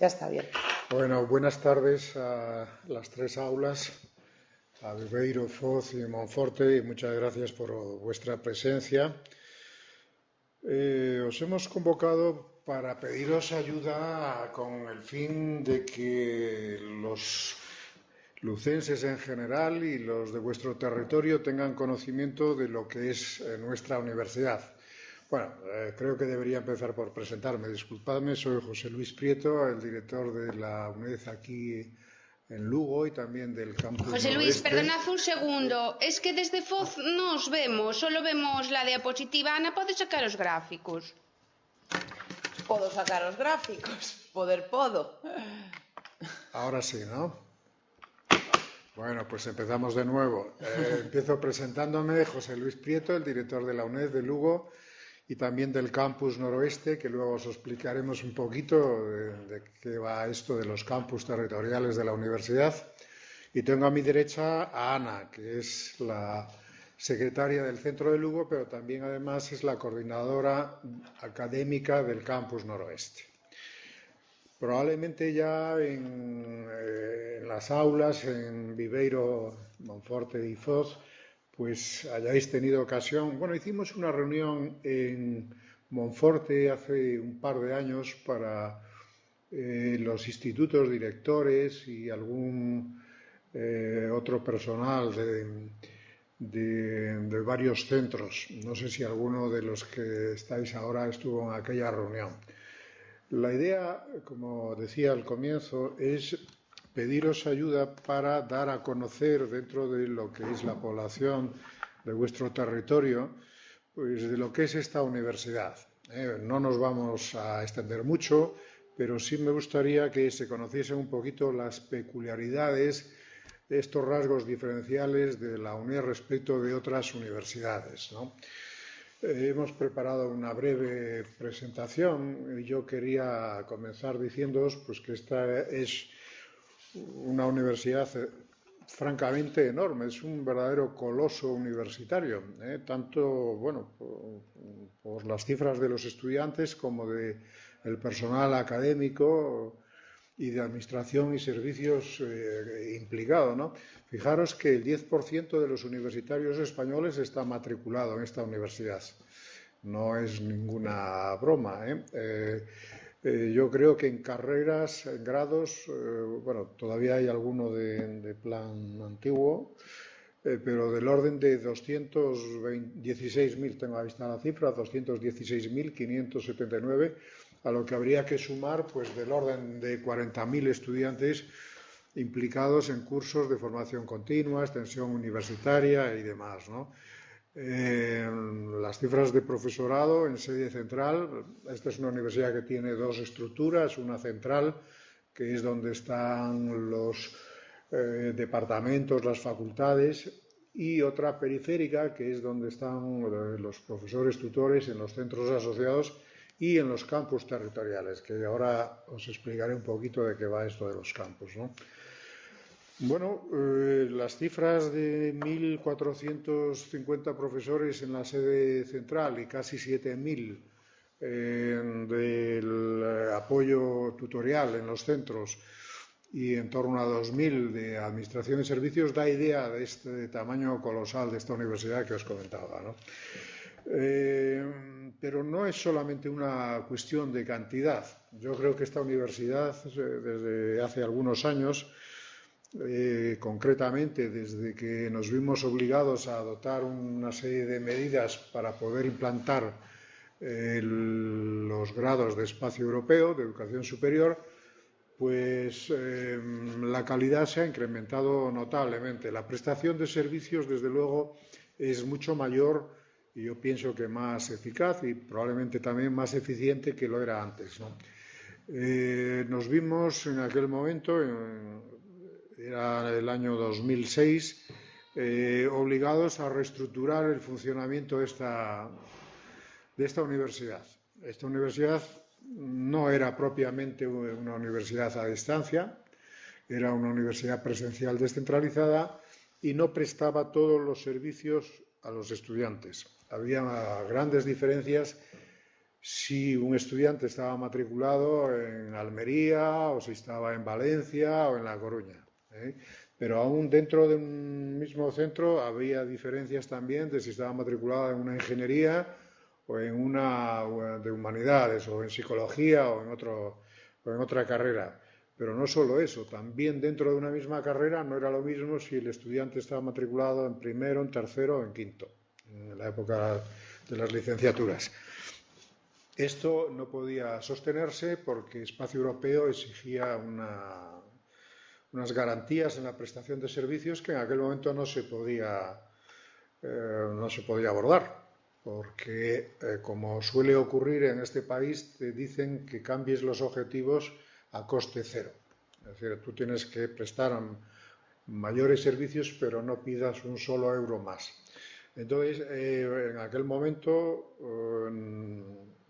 Ya está bien. Bueno, buenas tardes a las tres aulas, a Viveiro, Foz y Monforte, y muchas gracias por vuestra presencia. Os hemos convocado para pediros ayuda con el fin de que los lucenses en general y los de vuestro territorio tengan conocimiento de lo que es nuestra universidad. Bueno, creo que debería empezar por presentarme. Disculpadme, soy José Luis Prieto, el director de la UNED aquí en Lugo y también del campus José Luis, noroeste. perdonad un segundo. Es que desde Foz no os vemos, solo vemos la diapositiva. Ana, ¿podes sacar os gráficos? Podo sacar os gráficos, podo. Ahora sí, ¿no? Bueno, pues empezamos de nuevo. Empiezo presentándome, José Luis Prieto, el director de la UNED de Lugo y también del campus noroeste, que luego os explicaremos un poquito de qué va esto de los campus territoriales de la universidad. Y tengo a mi derecha a Ana, que es la secretaria del Centro de Lugo, pero también además es la coordinadora académica del campus noroeste. Probablemente ya en las aulas, en Viveiro, Monforte y Foz, pues hayáis tenido ocasión. Bueno, hicimos una reunión en Monforte hace un par de años para los institutos directores y algún otro personal de varios centros. No sé si alguno de los que estáis ahora estuvo en aquella reunión. La idea, como decía al comienzo, es pediros ayuda para dar a conocer dentro de lo que es la población de vuestro territorio, pues de lo que es esta universidad. No nos vamos a extender mucho, pero sí me gustaría que se conociesen un poquito las peculiaridades, estos rasgos diferenciales de la UNED respecto de otras universidades, ¿no? Hemos preparado una breve presentación y yo quería comenzar diciéndoos pues, que esta es una universidad francamente enorme, es un verdadero coloso universitario, tanto bueno, por las cifras de los estudiantes como del personal académico y de administración y servicios implicado, ¿no? Fijaros que el 10% de los universitarios españoles está matriculado en esta universidad. No es ninguna broma, yo creo que en carreras, en grados, bueno, todavía hay alguno de plan antiguo, pero del orden de 216.000, tengo a vista la cifra, 216.579, a lo que habría que sumar pues del orden de 40.000 estudiantes implicados en cursos de formación continua, extensión universitaria y demás, ¿no? Las cifras de profesorado en sede central, esta es una universidad que tiene dos estructuras, una central, que es donde están los departamentos, las facultades, y otra periférica, que es donde están los profesores tutores en los centros asociados y en los campus territoriales, que ahora os explicaré un poquito de qué va esto de los campus, ¿no? Bueno, las cifras de 1.450 profesores en la sede central y casi 7.000 del apoyo tutorial en los centros y en torno a 2.000 de administración y servicios da idea de este tamaño colosal de esta universidad que os comentaba, ¿no? Pero no es solamente una cuestión de cantidad. Yo creo que esta universidad, desde hace algunos años, concretamente desde que nos vimos obligados a adoptar una serie de medidas para poder implantar los grados de espacio europeo de educación superior, pues la calidad se ha incrementado notablemente. La prestación de servicios, desde luego, es mucho mayor y yo pienso que más eficaz y probablemente también más eficiente que lo era antes, ¿no? Nos vimos en aquel momento, era el año 2006, obligados a reestructurar el funcionamiento de esta universidad. Esta universidad no era propiamente una universidad a distancia, era una universidad presencial descentralizada y no prestaba todos los servicios a los estudiantes. Había grandes diferencias si un estudiante estaba matriculado en Almería o si estaba en Valencia o en La Coruña. Pero aún dentro de un mismo centro había diferencias también de si estaba matriculado en una ingeniería o en una de humanidades o en psicología o en otra carrera. Pero no solo eso, también dentro de una misma carrera no era lo mismo si el estudiante estaba matriculado en primero, en tercero o en quinto, en la época de las licenciaturas. Esto no podía sostenerse porque Espacio Europeo exigía unas garantías en la prestación de servicios que en aquel momento no se podía abordar, porque como suele ocurrir en este país, te dicen que cambies los objetivos a coste cero. Es decir, tú tienes que prestar mayores servicios, pero no pidas un solo euro más. Entonces, en aquel momento,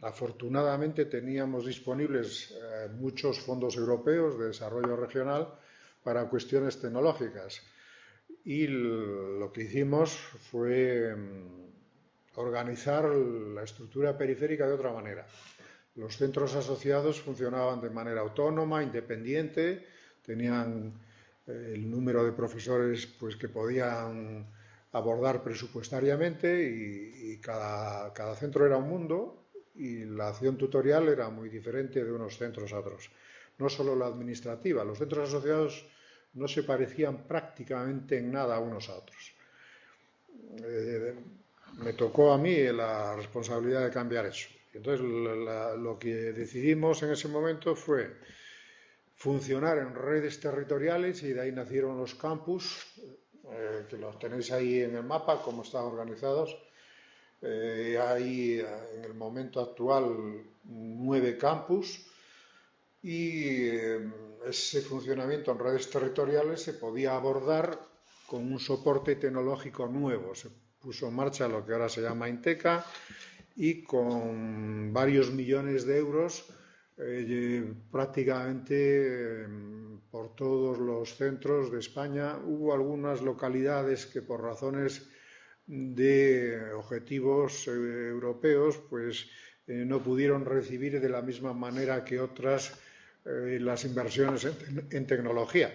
afortunadamente, teníamos disponibles muchos fondos europeos de desarrollo regional para cuestiones tecnológicas. Y lo que hicimos fue organizar la estructura periférica de otra manera. Los centros asociados funcionaban de manera autónoma, independiente, tenían el número de profesores pues, que podían abordar presupuestariamente y cada centro era un mundo y la acción tutorial era muy diferente de unos centros a otros. No solo la administrativa, los centros asociados no se parecían prácticamente en nada unos a otros. Me tocó a mí la responsabilidad de cambiar eso. Entonces, lo que decidimos en ese momento fue funcionar en redes territoriales y de ahí nacieron los campus, que los tenéis ahí en el mapa, cómo están organizados. Hay en el momento actual 9 campus y ese funcionamiento en redes territoriales se podía abordar con un soporte tecnológico nuevo. Se puso en marcha lo que ahora se llama Inteca y con varios millones de euros prácticamente por todos los centros de España. Hubo algunas localidades que por razones de objetivos europeos pues no pudieron recibir de la misma manera que otras las inversiones en tecnología.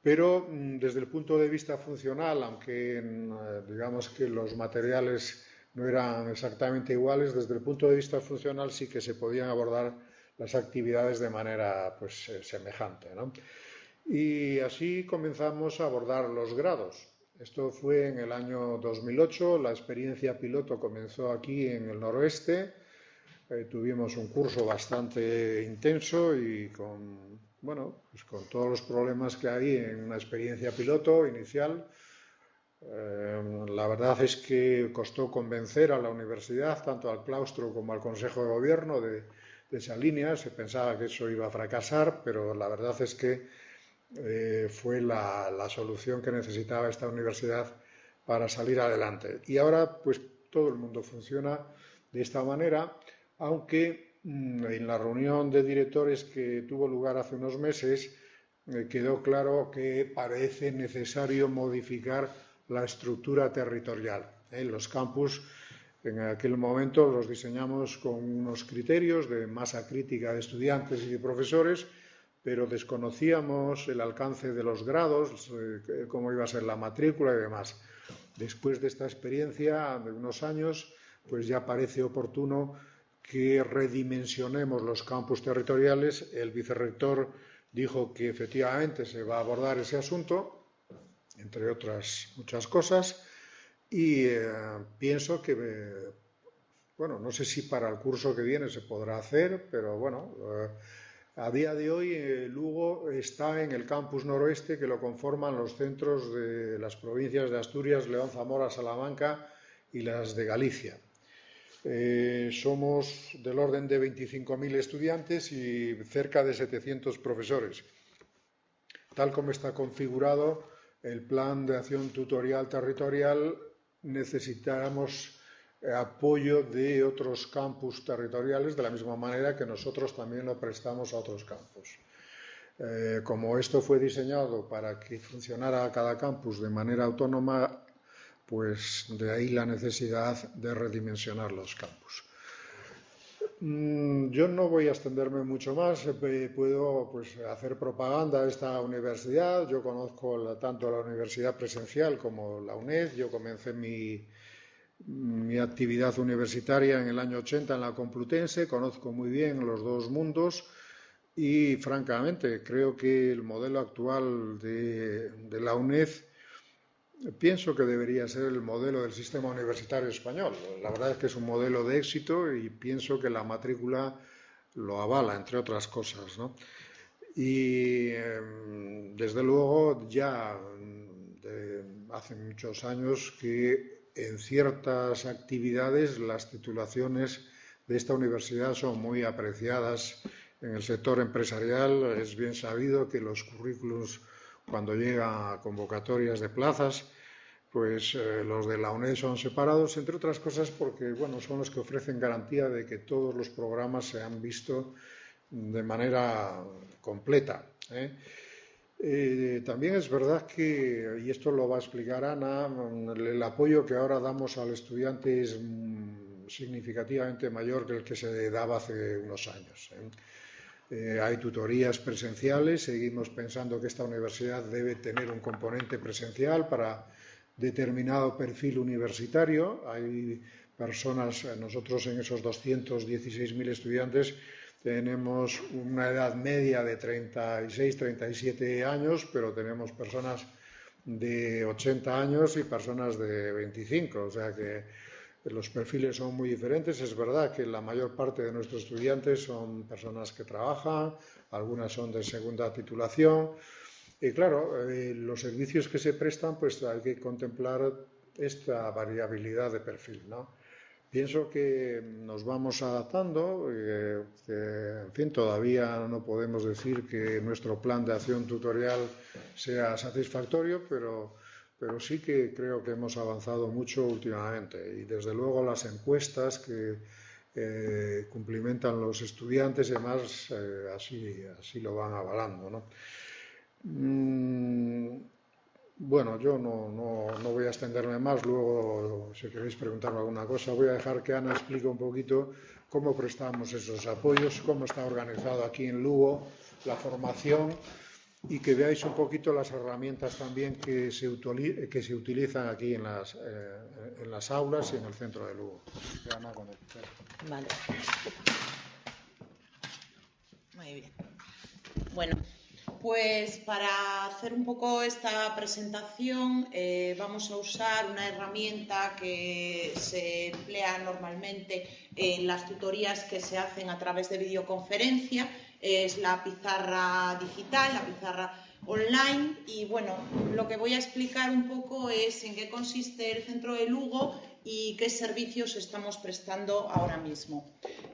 Pero desde el punto de vista funcional, aunque digamos que los materiales no eran exactamente iguales, desde el punto de vista funcional sí que se podían abordar las actividades de manera pues, semejante, ¿no? Y así comenzamos a abordar los grados. Esto fue en el año 2008, la experiencia piloto comenzó aquí en el noroeste. Tuvimos un curso bastante intenso y con todos los problemas que hay en una experiencia piloto inicial. La verdad es que costó convencer a la universidad, tanto al claustro como al Consejo de Gobierno, de esa línea. Se pensaba que eso iba a fracasar, pero la verdad es que fue la solución que necesitaba esta universidad para salir adelante. Y ahora, pues, todo el mundo funciona de esta manera, aunque en la reunión de directores que tuvo lugar hace unos meses quedó claro que parece necesario modificar la estructura territorial. Los campus en aquel momento los diseñamos con unos criterios de masa crítica de estudiantes y de profesores, pero desconocíamos el alcance de los grados, cómo iba a ser la matrícula y demás. Después de esta experiencia de unos años, pues ya parece oportuno que redimensionemos los campus territoriales. El vicerrector dijo que efectivamente se va a abordar ese asunto, entre otras muchas cosas, y pienso que, no sé si para el curso que viene se podrá hacer, pero a día de hoy Lugo está en el campus noroeste que lo conforman los centros de las provincias de Asturias, León, Zamora, Salamanca y las de Galicia. Somos del orden de 25.000 estudiantes y cerca de 700 profesores. Tal como está configurado el plan de acción tutorial territorial, necesitamos apoyo de otros campus territoriales, de la misma manera que nosotros también lo prestamos a otros campus. Como esto fue diseñado para que funcionara cada campus de manera autónoma, pues de ahí la necesidad de redimensionar los campus. Yo no voy a extenderme mucho más. Puedo pues, hacer propaganda a esta universidad. Yo conozco tanto la universidad presencial como la UNED. Yo comencé mi actividad universitaria en el año 80 en la Complutense. Conozco muy bien los dos mundos y, francamente, creo que el modelo actual de la UNED pienso que debería ser el modelo del sistema universitario español. La verdad es que es un modelo de éxito y pienso que la matrícula lo avala, entre otras cosas, ¿no? Y desde luego ya hace muchos años que en ciertas actividades las titulaciones de esta universidad son muy apreciadas en el sector empresarial. Es bien sabido que los currículos, cuando llegan a convocatorias de plazas, pues los de la UNED son separados, entre otras cosas porque bueno, son los que ofrecen garantía de que todos los programas se han visto de manera completa, ¿eh? También es verdad que, y esto lo va a explicar Ana, el apoyo que ahora damos al estudiante es significativamente mayor que el que se daba hace unos años, ¿eh? Hay tutorías presenciales, seguimos pensando que esta universidad debe tener un componente presencial para determinado perfil universitario. Hay personas, nosotros en esos 216.000 estudiantes tenemos una edad media de 36, 37 años, pero tenemos personas de 80 años y personas de 25, o sea que los perfiles son muy diferentes. Es verdad que la mayor parte de nuestros estudiantes son personas que trabajan, algunas son de segunda titulación. Y claro, los servicios que se prestan, pues hay que contemplar esta variabilidad de perfil, ¿no? Pienso que nos vamos adaptando, en fin, todavía no podemos decir que nuestro plan de acción tutorial sea satisfactorio, pero sí que creo que hemos avanzado mucho últimamente. Y desde luego las encuestas que cumplimentan los estudiantes y demás, así lo van avalando, ¿no? Bueno, yo no voy a extenderme más. Luego, si queréis preguntarme alguna cosa, voy a dejar que Ana explique un poquito cómo prestamos esos apoyos, cómo está organizado aquí en Lugo la formación y que veáis un poquito las herramientas también que se utilizan aquí en las aulas y en el centro de Lugo. Ana, con el... Vale. Muy bien. Bueno, pues para hacer un poco esta presentación vamos a usar una herramienta que se emplea normalmente en las tutorías que se hacen a través de videoconferencia. Es la pizarra digital, la pizarra online, y bueno, lo que voy a explicar un poco es en qué consiste el Centro de Lugo y qué servicios estamos prestando ahora mismo.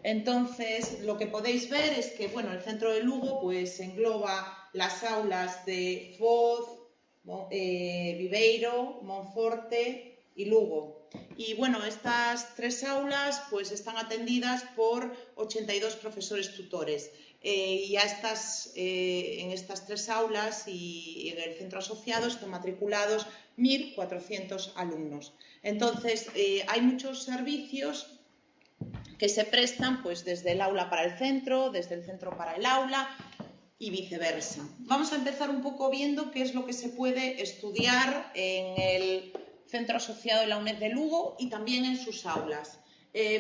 Entonces, lo que podéis ver es que bueno, el Centro de Lugo pues engloba las aulas de Foz, Viveiro, Monforte y Lugo. Y bueno, estas tres aulas pues están atendidas por 82 profesores tutores. Y en estas tres aulas y en el centro asociado están matriculados 1.400 alumnos. Entonces, hay muchos servicios que se prestan pues desde el aula para el centro, desde el centro para el aula y viceversa. Vamos a empezar un poco viendo qué es lo que se puede estudiar en el centro asociado de la UNED de Lugo y también en sus aulas.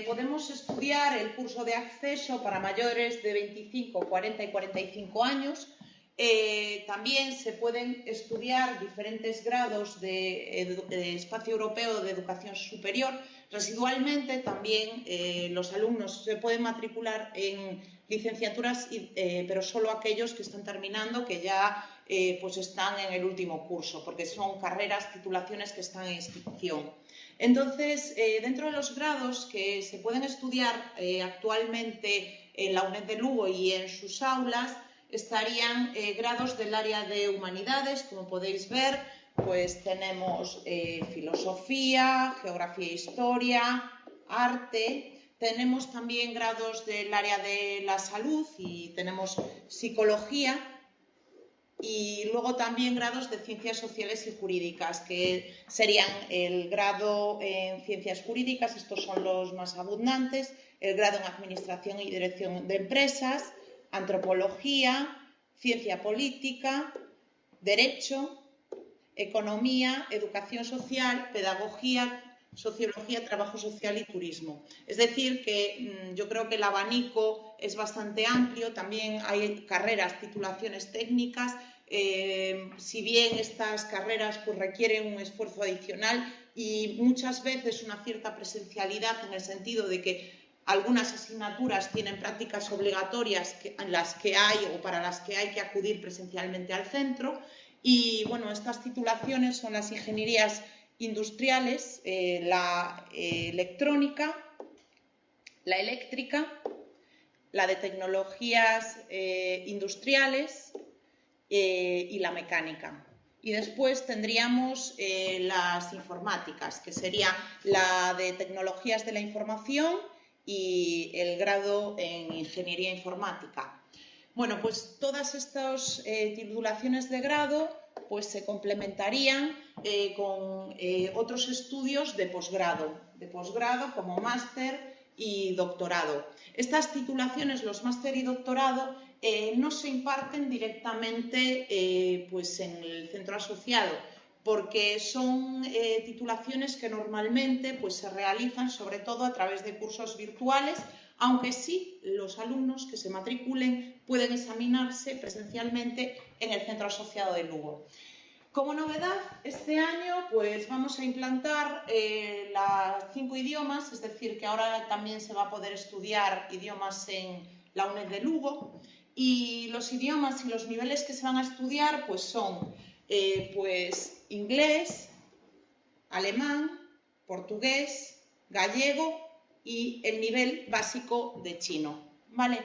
Podemos estudiar el curso de acceso para mayores de 25, 40 y 45 años. También se pueden estudiar diferentes grados de espacio europeo de educación superior. Residualmente también los alumnos se pueden matricular en licenciaturas, pero solo aquellos que están terminando, que ya pues están en el último curso, porque son carreras, titulaciones que están en inscripción. Entonces, dentro de los grados que se pueden estudiar actualmente en la UNED de Lugo y en sus aulas, estarían grados del área de humanidades, como podéis ver, pues tenemos filosofía, geografía e historia, arte. Tenemos también grados del área de la salud y tenemos psicología. Y luego también grados de ciencias sociales y jurídicas, que serían el grado en ciencias jurídicas, estos son los más abundantes, el grado en administración y dirección de empresas, antropología, ciencia política, derecho, economía, educación social, pedagogía, sociología, trabajo social y turismo. Es decir, que yo creo que el abanico es bastante amplio, también hay carreras, titulaciones técnicas, si bien estas carreras pues, requieren un esfuerzo adicional y muchas veces una cierta presencialidad en el sentido de que algunas asignaturas tienen prácticas obligatorias en las que hay o para las que hay que acudir presencialmente al centro. Y bueno, estas titulaciones son las ingenierías industriales, la electrónica, la eléctrica, la de tecnologías industriales y la mecánica. Y después tendríamos las informáticas, que sería la de tecnologías de la información y el grado en ingeniería informática. Bueno, pues todas estas titulaciones de grado pues se complementarían con otros estudios de posgrado como máster y doctorado. Estas titulaciones, los máster y doctorado, no se imparten directamente pues en el centro asociado, porque son titulaciones que normalmente pues, se realizan sobre todo a través de cursos virtuales, aunque sí los alumnos que se matriculen pueden examinarse presencialmente en el centro asociado de Lugo. Como novedad, este año pues, vamos a implantar los 5 idiomas, es decir, que ahora también se va a poder estudiar idiomas en la UNED de Lugo, y los idiomas y los niveles que se van a estudiar pues, son pues, inglés, alemán, portugués, gallego y el nivel básico de chino, ¿vale?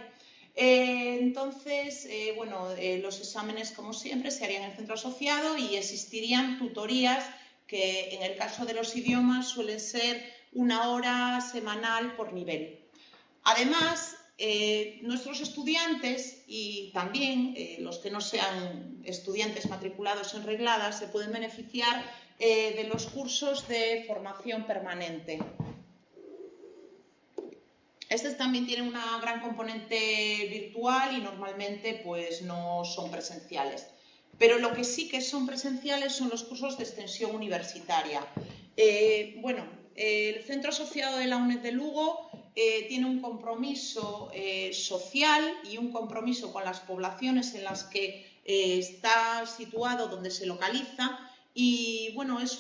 Entonces, bueno, los exámenes, como siempre, se harían en el centro asociado y existirían tutorías que, en el caso de los idiomas, suelen ser 1 hora semanal por nivel. Además, nuestros estudiantes y también los que no sean estudiantes matriculados en regladas se pueden beneficiar de los cursos de formación permanente. Estos también tienen una gran componente virtual y normalmente pues, no son presenciales. Pero lo que sí que son presenciales son los cursos de extensión universitaria. Bueno, el Centro Asociado de la UNED de Lugo tiene un compromiso social y un compromiso con las poblaciones en las que está situado, donde se localiza, y bueno, es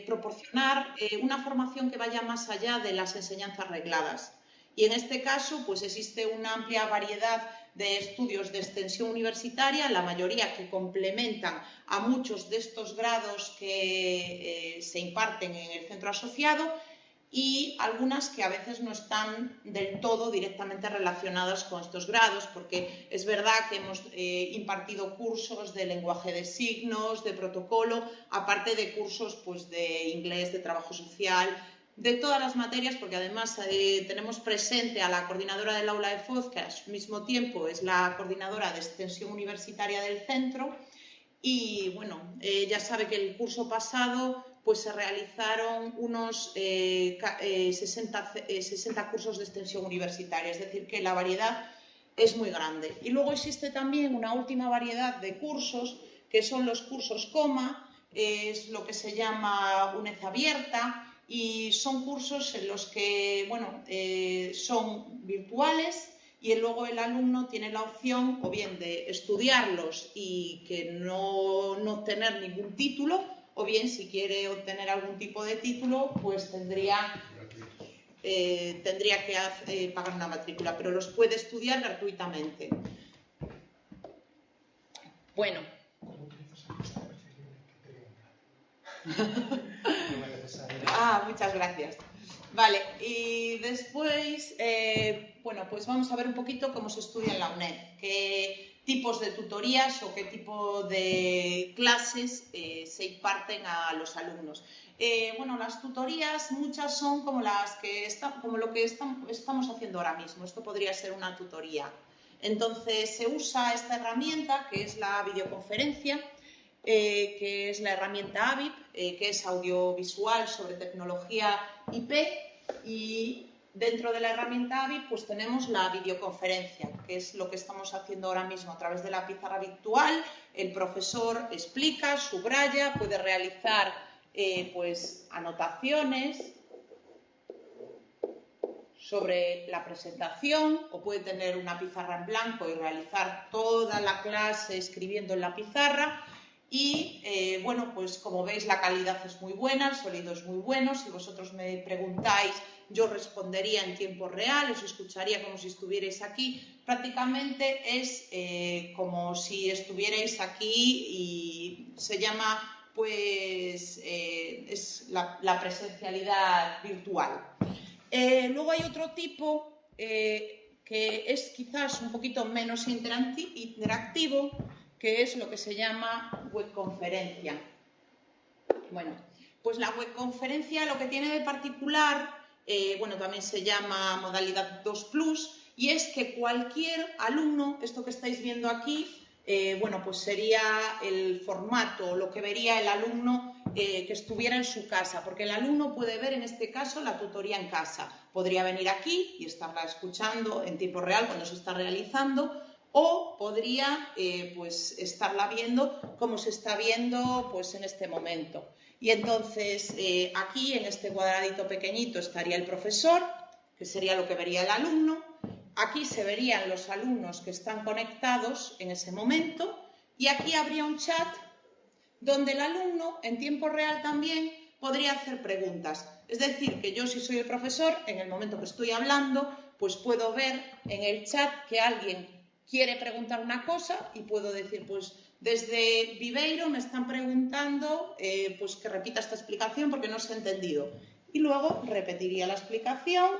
proporcionar una formación que vaya más allá de las enseñanzas regladas. Y en este caso, pues existe una amplia variedad de estudios de extensión universitaria, la mayoría que complementan a muchos de estos grados que se imparten en el centro asociado y algunas que a veces no están del todo directamente relacionadas con estos grados, porque es verdad que hemos impartido cursos de lenguaje de signos, de protocolo, aparte de cursos pues, de inglés, de trabajo social, de todas las materias, porque además tenemos presente a la coordinadora del aula de FOZ, que al mismo tiempo es la coordinadora de extensión universitaria del centro, y bueno, ya sabe que el curso pasado pues se realizaron unos 60 cursos de extensión universitaria, es decir, que la variedad es muy grande. Y luego existe también una última variedad de cursos, que son los cursos COMA, es lo que se llama UNED abierta, y son cursos en los que, bueno, son virtuales y luego el alumno tiene la opción o bien de estudiarlos y que no obtener ningún título, o bien si quiere obtener algún tipo de título, pues tendría que pagar una matrícula, pero los puede estudiar gratuitamente. Bueno. Muchas gracias. Vale, y después, bueno, pues vamos a ver un poquito cómo se estudia en la UNED, qué tipos de tutorías o qué tipo de clases se imparten a los alumnos. Bueno, las tutorías muchas son como lo que estamos haciendo ahora mismo. Esto podría ser una tutoría. Entonces se usa esta herramienta, que es la videoconferencia, que es la herramienta AVIP, que es audiovisual sobre tecnología IP, y dentro de la herramienta AVIP pues tenemos la videoconferencia, que es lo que estamos haciendo ahora mismo a través de la pizarra virtual. El profesor explica, subraya, puede realizar pues anotaciones sobre la presentación, o puede tener una pizarra en blanco y realizar toda la clase escribiendo en la pizarra. Y bueno, pues como veis la calidad es muy buena, el sonido es muy bueno. Si vosotros me preguntáis, yo respondería en tiempo real, os escucharía como si estuvierais aquí. Prácticamente es como si estuvierais aquí, y se llama pues es la presencialidad virtual. Luego hay otro tipo que es quizás un poquito menos interactivo, que es lo que se llama webconferencia. Bueno, pues la webconferencia lo que tiene de particular, bueno, también se llama modalidad 2+, y es que cualquier alumno, esto que estáis viendo aquí, bueno, pues sería el formato, lo que vería el alumno que estuviera en su casa, porque el alumno puede ver en este caso la tutoría en casa. Podría venir aquí y estarla escuchando en tiempo real cuando se está realizando, o podría pues estarla viendo como se está viendo pues en este momento. Y entonces aquí en este cuadradito pequeñito estaría el profesor, que sería lo que vería el alumno. Aquí se verían los alumnos que están conectados en ese momento, y aquí habría un chat donde el alumno en tiempo real también podría hacer preguntas. Es decir, que yo, si soy el profesor, en el momento que estoy hablando, pues puedo ver en el chat que alguien quiere preguntar una cosa y puedo decir, pues desde Viveiro me están preguntando pues que repita esta explicación porque no se ha entendido. Y luego repetiría la explicación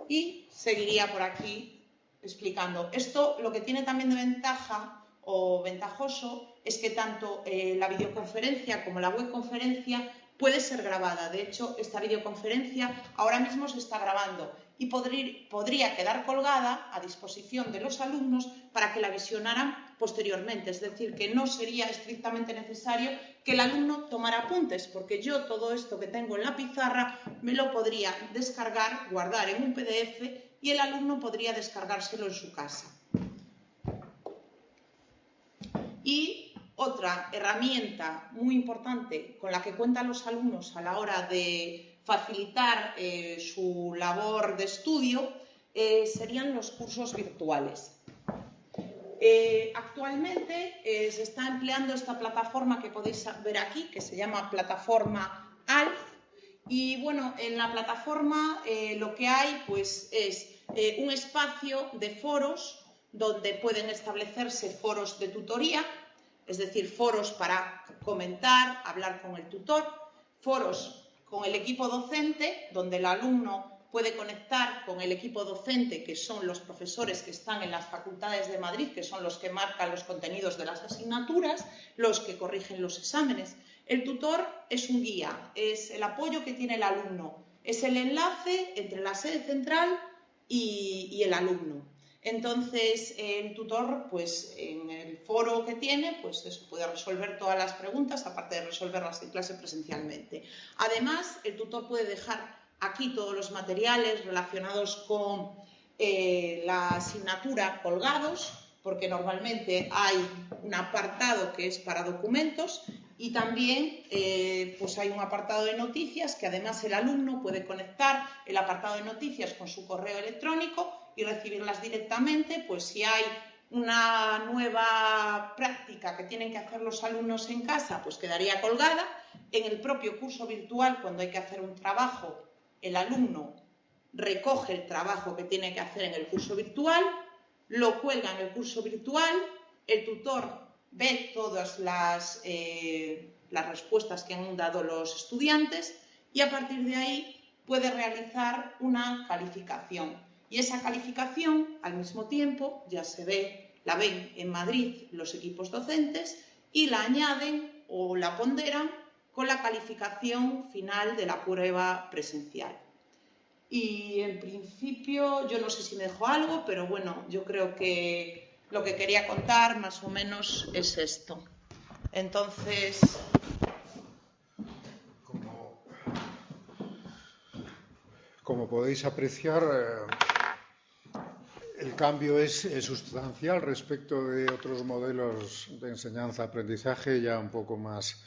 y seguiría por aquí explicando. Esto lo que tiene también de ventaja o ventajoso es que tanto la videoconferencia como la webconferencia puede ser grabada. De hecho, esta videoconferencia ahora mismo se está grabando y podría quedar colgada a disposición de los alumnos para que la visionaran posteriormente. Es decir, que no sería estrictamente necesario que el alumno tomara apuntes, porque yo todo esto que tengo en la pizarra me lo podría descargar, guardar en un PDF, y el alumno podría descargárselo en su casa. Y otra herramienta muy importante con la que cuentan los alumnos a la hora de facilitar su labor de estudio serían los cursos virtuales. Actualmente se está empleando esta plataforma que podéis ver aquí, que se llama plataforma ALF. Y bueno, en la plataforma lo que hay pues es un espacio de foros donde pueden establecerse foros de tutoría, es decir, foros para comentar, hablar con el tutor, foros con el equipo docente, donde el alumno puede conectar con el equipo docente, que son los profesores que están en las facultades de Madrid, que son los que marcan los contenidos de las asignaturas, los que corrigen los exámenes. El tutor es un guía, es el apoyo que tiene el alumno, es el enlace entre la sede central y el alumno. Entonces, el tutor, pues en el foro que tiene, pues eso, puede resolver todas las preguntas, aparte de resolverlas en clase presencialmente. Además, el tutor puede dejar aquí todos los materiales relacionados con la asignatura colgados, porque normalmente hay un apartado que es para documentos, y también pues hay un apartado de noticias que además el alumno puede conectar el apartado de noticias con su correo electrónico y recibirlas directamente. Pues si hay una nueva práctica que tienen que hacer los alumnos en casa, pues quedaría colgada. En el propio curso virtual, cuando hay que hacer un trabajo, el alumno recoge el trabajo que tiene que hacer en el curso virtual, lo cuelga en el curso virtual, el tutor ve todas las respuestas que han dado los estudiantes y a partir de ahí puede realizar una calificación. Y esa calificación, al mismo tiempo, ya la ven en Madrid los equipos docentes y la añaden o la ponderan con la calificación final de la prueba presencial. Y en principio, yo no sé si me dejo algo, pero bueno, yo creo que lo que quería contar más o menos es esto. Entonces, como podéis apreciar, el cambio es sustancial respecto de otros modelos de enseñanza-aprendizaje ya un poco más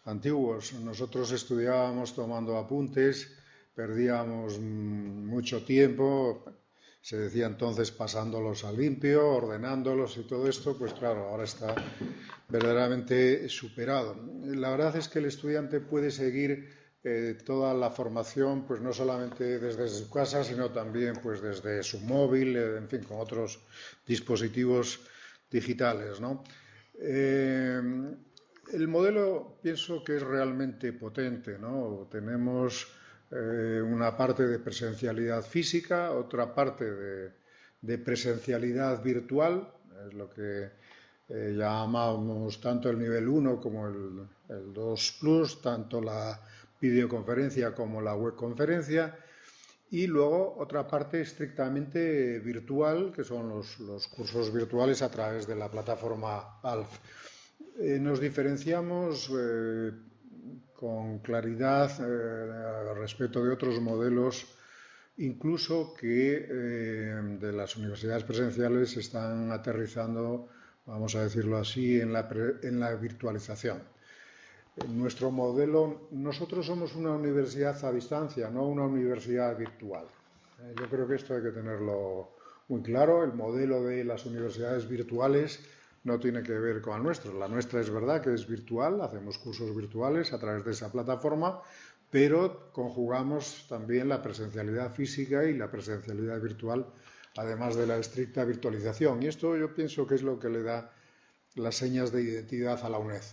antiguos. Nosotros estudiábamos tomando apuntes, perdíamos mucho tiempo, se decía entonces pasándolos a limpio, ordenándolos y todo esto, pues claro, ahora está verdaderamente superado. La verdad es que el estudiante puede seguir toda la formación, pues no solamente desde su casa, sino también pues desde su móvil, en fin, con otros dispositivos digitales, ¿no? El modelo pienso que es realmente potente, ¿no? Tenemos una parte de presencialidad física, otra parte de presencialidad virtual, es lo que llamamos tanto el nivel 1 como el 2 Plus, tanto la videoconferencia como la webconferencia, y luego otra parte estrictamente virtual, que son los cursos virtuales a través de la plataforma ALF. Nos diferenciamos con claridad respecto de otros modelos, incluso que de las universidades presenciales están aterrizando, vamos a decirlo así, en la virtualización. Nuestro modelo, nosotros somos una universidad a distancia, no una universidad virtual. Yo creo que esto hay que tenerlo muy claro. El modelo de las universidades virtuales no tiene que ver con el nuestro. La nuestra es verdad que es virtual, hacemos cursos virtuales a través de esa plataforma, pero conjugamos también la presencialidad física y la presencialidad virtual, además de la estricta virtualización. Y esto yo pienso que es lo que le da las señas de identidad a la UNED,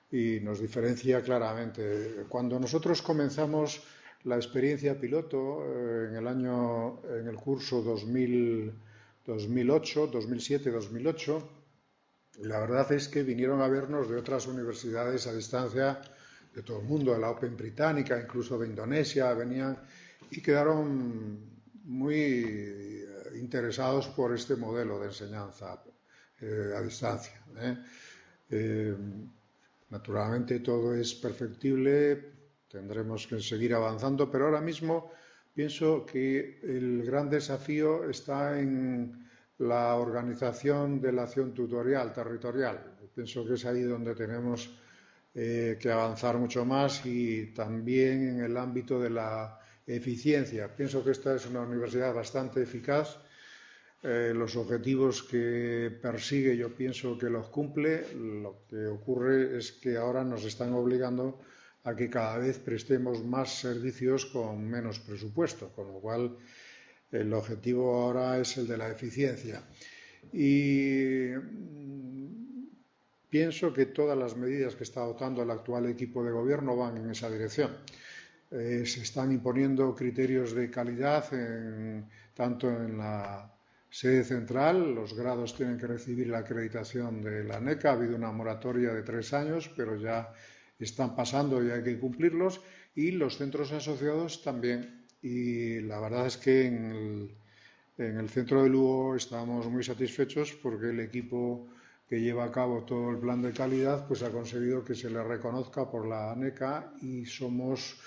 y nos diferencia claramente. Cuando nosotros comenzamos la experiencia piloto en el curso 2008, 2007, 2008, la verdad es que vinieron a vernos de otras universidades a distancia de todo el mundo, de la Open Británica, incluso de Indonesia, venían y quedaron muy interesados por este modelo de enseñanza a distancia. Naturalmente todo es perfectible, tendremos que seguir avanzando, pero ahora mismo pienso que el gran desafío está en la organización de la acción tutorial territorial. Pienso que es ahí donde tenemos que avanzar mucho más, y también en el ámbito de la eficiencia. Pienso que esta es una universidad bastante eficaz. Los objetivos que persigue yo pienso que los cumple. Lo que ocurre es que ahora nos están obligando a que cada vez prestemos más servicios con menos presupuesto, con lo cual el objetivo ahora es el de la eficiencia. Y pienso que todas las medidas que está adoptando el actual equipo de gobierno van en esa dirección. Se están imponiendo criterios de calidad tanto en la sede central. Los grados tienen que recibir la acreditación de la ANECA. Ha habido una moratoria de 3 años, pero ya están pasando y hay que cumplirlos. Y los centros asociados también. Y la verdad es que en el centro de Lugo estamos muy satisfechos porque el equipo que lleva a cabo todo el plan de calidad pues ha conseguido que se le reconozca por la ANECA, y somos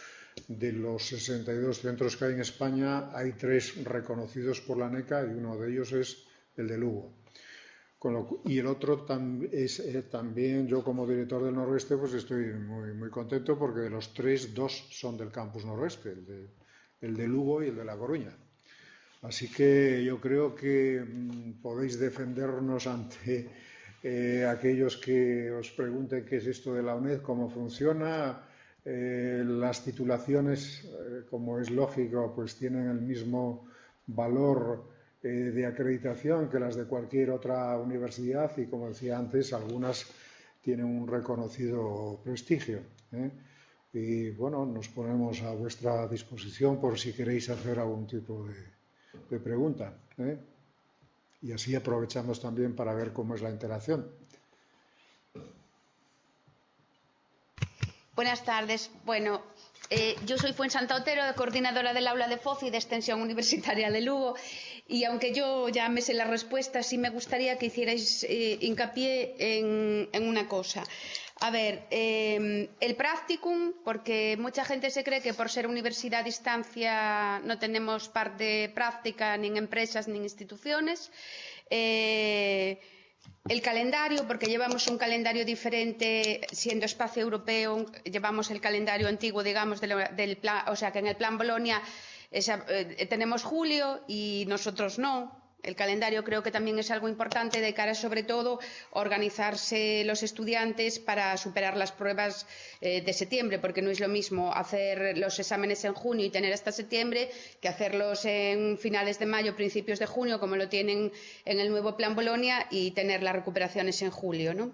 de los 62 centros que hay en España, hay 3 reconocidos por la ANECA y uno de ellos es el de Lugo. Y el otro es también, yo como director del Noroeste, pues estoy muy, muy contento porque de los 3, 2 son del campus Noroeste, el de Lugo y el de La Coruña. Así que yo creo que podéis defendernos ante aquellos que os pregunten qué es esto de la UNED, cómo funciona. Las titulaciones, como es lógico, pues tienen el mismo valor de acreditación que las de cualquier otra universidad, y como decía antes, algunas tienen un reconocido prestigio. Y bueno, nos ponemos a vuestra disposición por si queréis hacer algún tipo de pregunta. Y así aprovechamos también para ver cómo es la interacción. Buenas tardes. Bueno, Yo soy Fuensanta Otero, coordinadora del aula de FOZ y de Extensión Universitaria de Lugo, y aunque yo ya me sé la respuesta, sí me gustaría que hicierais hincapié en una cosa. A ver, el practicum, porque mucha gente se cree que por ser universidad a distancia no tenemos parte práctica ni en empresas ni en instituciones. El calendario, porque llevamos un calendario diferente, siendo espacio europeo, llevamos el calendario antiguo, digamos, del plan, o sea que en el plan Bolonia tenemos julio y nosotros no. El calendario creo que también es algo importante de cara, sobre todo, a organizarse los estudiantes para superar las pruebas de septiembre, porque no es lo mismo hacer los exámenes en junio y tener hasta septiembre que hacerlos en finales de mayo, principios de junio, como lo tienen en el nuevo Plan Bolonia, y tener las recuperaciones en julio, ¿no?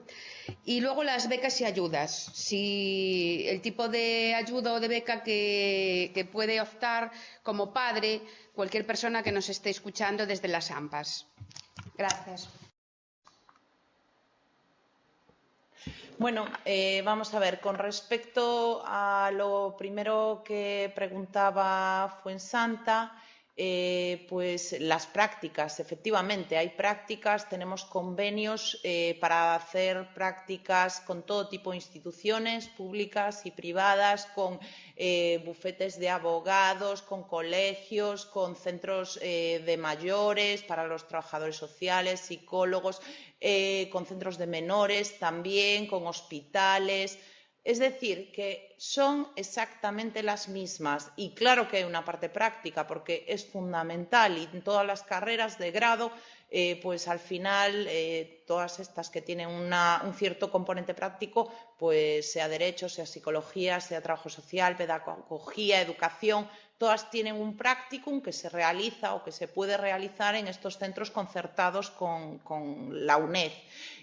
Y luego las becas y ayudas. Si el tipo de ayuda o de beca que puede optar como padre cualquier persona que nos esté escuchando desde las AMPAs. Gracias. Bueno, vamos a ver, con respecto a lo primero que preguntaba Fuensanta, pues las prácticas, efectivamente, hay prácticas, tenemos convenios para hacer prácticas con todo tipo de instituciones públicas y privadas, con bufetes de abogados, con colegios, con centros de mayores para los trabajadores sociales, psicólogos, con centros de menores también, con hospitales. Es decir, que son exactamente las mismas, y claro que hay una parte práctica porque es fundamental, y en todas las carreras de grado pues al final todas estas que tienen un cierto componente práctico, pues sea derecho, sea psicología, sea trabajo social, pedagogía, educación, todas tienen un practicum que se realiza o que se puede realizar en estos centros concertados con la UNED.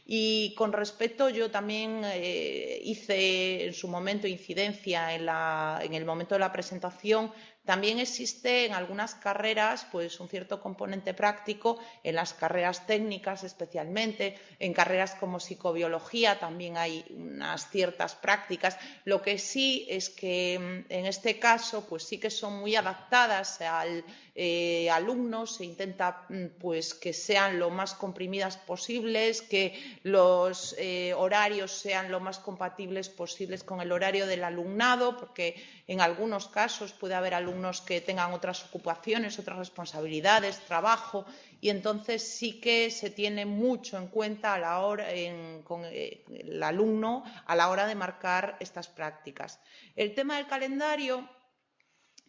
Y con respecto, yo también hice en su momento incidencia en el momento de la presentación. También existe en algunas carreras pues un cierto componente práctico, en las carreras técnicas especialmente, en carreras como psicobiología también hay unas ciertas prácticas. Lo que sí es que en este caso pues sí que son muy adaptadas al alumno, se intenta pues que sean lo más comprimidas posibles, que los horarios sean lo más compatibles posibles con el horario del alumnado, porque en algunos casos puede haber alumnos que tengan otras ocupaciones, otras responsabilidades, trabajo, y entonces sí que se tiene mucho en cuenta a la hora, con el alumno a la hora de marcar estas prácticas. El tema del calendario,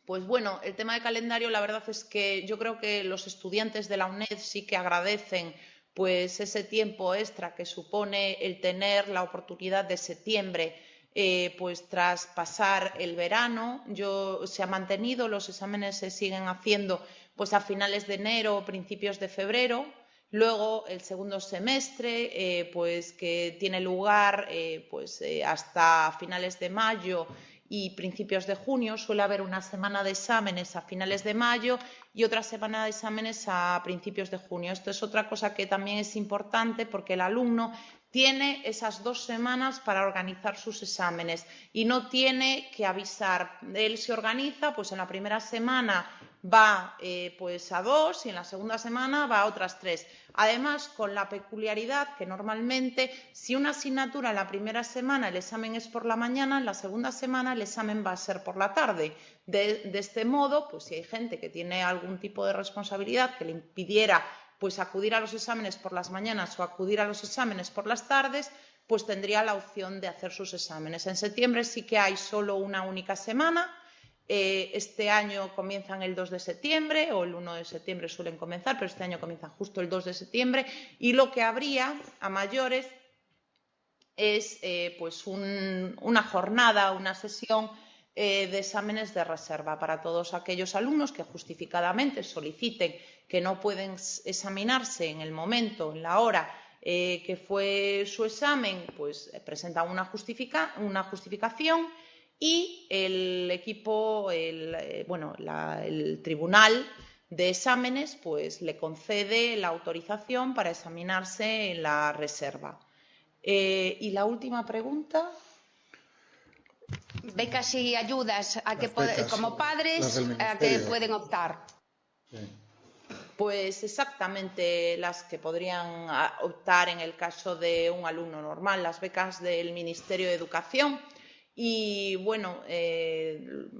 pues bueno, el tema del calendario, la verdad es que yo creo que los estudiantes de la UNED sí que agradecen pues ese tiempo extra que supone el tener la oportunidad de septiembre, pues tras pasar el verano. Se ha mantenido, los exámenes se siguen haciendo pues a finales de enero o principios de febrero. Luego el segundo semestre, pues que tiene lugar hasta finales de mayo y principios de junio. Suele haber una semana de exámenes a finales de mayo y otra semana de exámenes a principios de junio. Esto es otra cosa que también es importante, porque el alumno tiene esas 2 semanas para organizar sus exámenes y no tiene que avisar. Él se organiza, pues en la primera semana va pues a 2 y en la segunda semana va a otras 3. Además, con la peculiaridad que normalmente, si una asignatura en la primera semana el examen es por la mañana, en la segunda semana el examen va a ser por la tarde. De este modo, pues si hay gente que tiene algún tipo de responsabilidad que le impidiera pues acudir a los exámenes por las mañanas o acudir a los exámenes por las tardes, pues tendría la opción de hacer sus exámenes. En septiembre sí que hay solo una única semana. Este año comienzan el 2 de septiembre o el 1 de septiembre suelen comenzar, pero este año comienzan justo el 2 de septiembre, y lo que habría a mayores es pues una jornada, una sesión de exámenes de reserva para todos aquellos alumnos que justificadamente soliciten que no pueden examinarse en el momento, en la hora que fue su examen, pues presentan una justificación, y el equipo, el tribunal de exámenes, pues le concede la autorización para examinarse en la reserva. Y la última pregunta. Becas y ayudas a que becas, como padres a que pueden optar. Sí. Pues exactamente las que podrían optar en el caso de un alumno normal, las becas del Ministerio de Educación. Y bueno,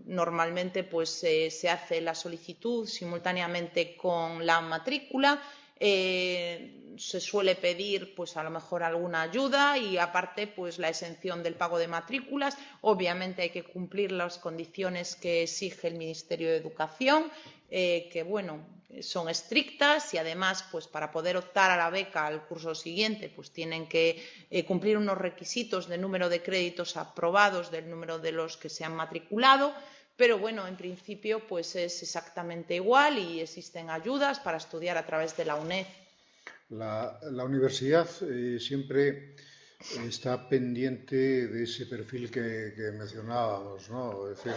normalmente pues se hace la solicitud simultáneamente con la matrícula. Se suele pedir pues a lo mejor alguna ayuda y aparte pues la exención del pago de matrículas. Obviamente hay que cumplir las condiciones que exige el Ministerio de Educación, que bueno, son estrictas y además pues para poder optar a la beca al curso siguiente pues tienen que cumplir unos requisitos de número de créditos aprobados del número de los que se han matriculado. Pero bueno, en principio pues es exactamente igual y existen ayudas para estudiar a través de la UNED. La universidad siempre está pendiente de ese perfil que mencionábamos, ¿no? Es decir,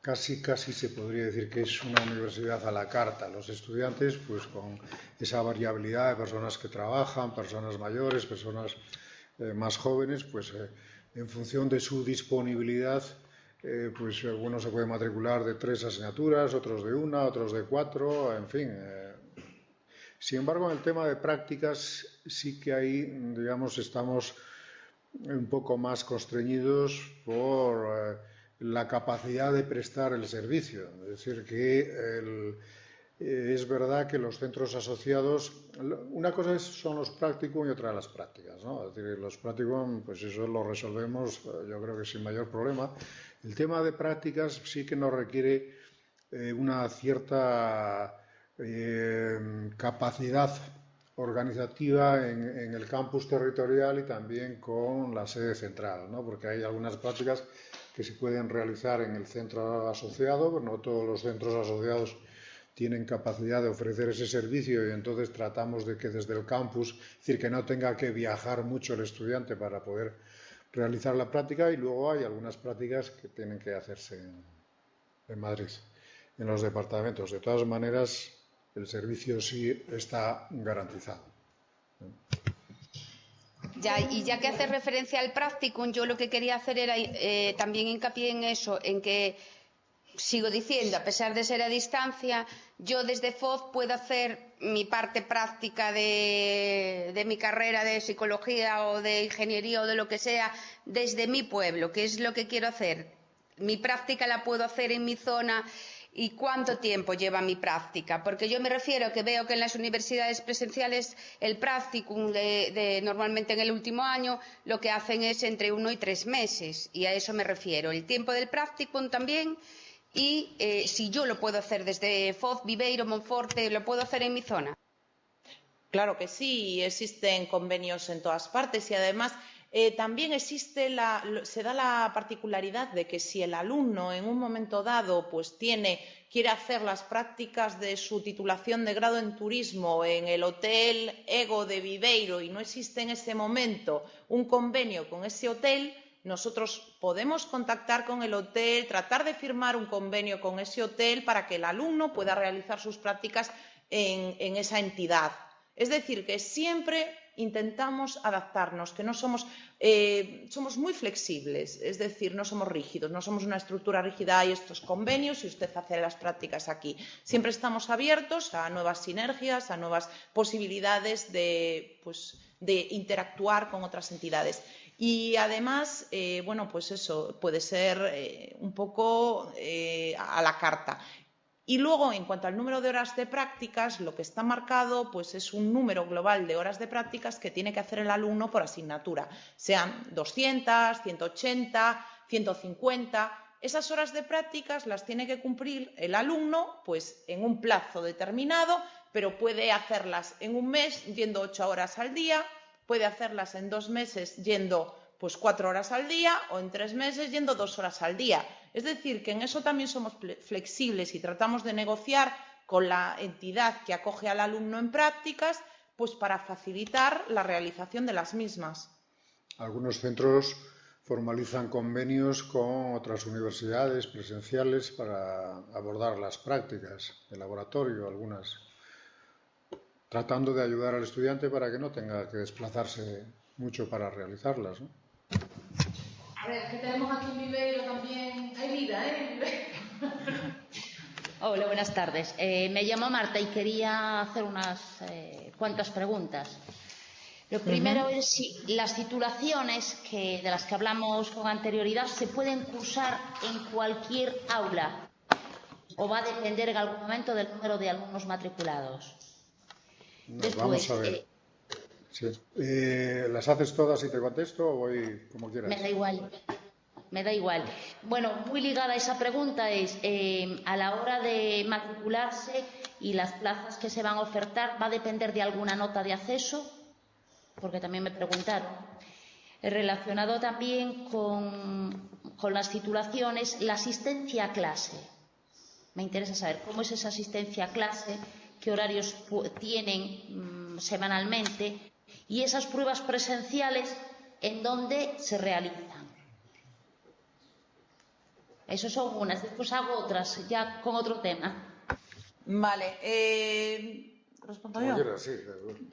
casi se podría decir que es una universidad a la carta. Los estudiantes, pues con esa variabilidad de personas que trabajan, personas mayores, personas más jóvenes, pues en función de su disponibilidad, pues algunos se pueden matricular de 3 asignaturas, otros de 1, otros de 4, en fin. Sin embargo, en el tema de prácticas sí que ahí, digamos, estamos un poco más constreñidos por la capacidad de prestar el servicio. Es decir, que es verdad que los centros asociados, una cosa son los practicum y otra las prácticas, ¿no? Es decir, los practicum, pues eso lo resolvemos, yo creo que sin mayor problema. El tema de prácticas sí que nos requiere una cierta capacidad organizativa en el campus territorial y también con la sede central, ¿no? Porque hay algunas prácticas que se pueden realizar en el centro asociado, pero no todos los centros asociados tienen capacidad de ofrecer ese servicio y entonces tratamos de que desde el campus, es decir, que no tenga que viajar mucho el estudiante para poder realizar la práctica, y luego hay algunas prácticas que tienen que hacerse en Madrid, en los departamentos. De todas maneras, el servicio sí está garantizado. Y ya que hace referencia al practicum, yo lo que quería hacer era también hincapié en eso, en que, sigo diciendo, a pesar de ser a distancia, yo desde FOZ puedo hacer mi parte práctica de mi carrera de psicología o de ingeniería o de lo que sea desde mi pueblo, que es lo que quiero hacer. Mi práctica la puedo hacer en mi zona. ¿Y cuánto tiempo lleva mi práctica? Porque yo me refiero que veo que en las universidades presenciales el practicum normalmente en el último año lo que hacen es entre 1 y 3 meses, y a eso me refiero. El tiempo del practicum también, y si yo lo puedo hacer desde Foz, Viveiro, Monforte, lo puedo hacer en mi zona. Claro que sí, existen convenios en todas partes y además también se da la particularidad de que si el alumno en un momento dado pues quiere hacer las prácticas de su titulación de grado en turismo en el Hotel Ego de Viveiro y no existe en ese momento un convenio con ese hotel, nosotros podemos contactar con el hotel, tratar de firmar un convenio con ese hotel para que el alumno pueda realizar sus prácticas en esa entidad. Es decir, que siempre intentamos adaptarnos, que no somos muy flexibles, es decir, no somos rígidos, no somos una estructura rígida, hay estos convenios y usted hace las prácticas aquí. Siempre estamos abiertos a nuevas sinergias, a nuevas posibilidades de interactuar con otras entidades. Y además, bueno, pues eso puede ser un poco a la carta. Y luego, en cuanto al número de horas de prácticas, lo que está marcado pues es un número global de horas de prácticas que tiene que hacer el alumno por asignatura, sean 200, 180, 150. Esas horas de prácticas las tiene que cumplir el alumno pues en un plazo determinado, pero puede hacerlas en un mes yendo 8 horas al día, puede hacerlas en 2 meses yendo pues 4 horas al día o en 3 meses yendo 2 horas al día. Es decir, que en eso también somos flexibles y tratamos de negociar con la entidad que acoge al alumno en prácticas, pues para facilitar la realización de las mismas. Algunos centros formalizan convenios con otras universidades presenciales para abordar las prácticas de laboratorio, algunas, tratando de ayudar al estudiante para que no tenga que desplazarse mucho para realizarlas, ¿no? A ver, que tenemos aquí en Viveiro también. Hay vida, ¿eh? Hola, buenas tardes. Me llamo Marta y quería hacer unas cuantas preguntas. Lo primero es si las titulaciones de las que hablamos con anterioridad se pueden cursar en cualquier aula o va a depender en algún momento del número de alumnos matriculados. No, Después, vamos a ver. Sí. ¿Las haces todas y te contesto o voy como quieras? Me da igual. Me da igual. Bueno, muy ligada a esa pregunta es, a la hora de matricularse y las plazas que se van a ofertar, ¿va a depender de alguna nota de acceso? Porque también me preguntaron. Relacionado también con las titulaciones, la asistencia a clase. Me interesa saber cómo es esa asistencia a clase, qué horarios tienen semanalmente y esas pruebas presenciales en dónde se realizan. Eso son unas, después hago otras, ya con otro tema. Vale, ¿respondo yo? Quieras, sí.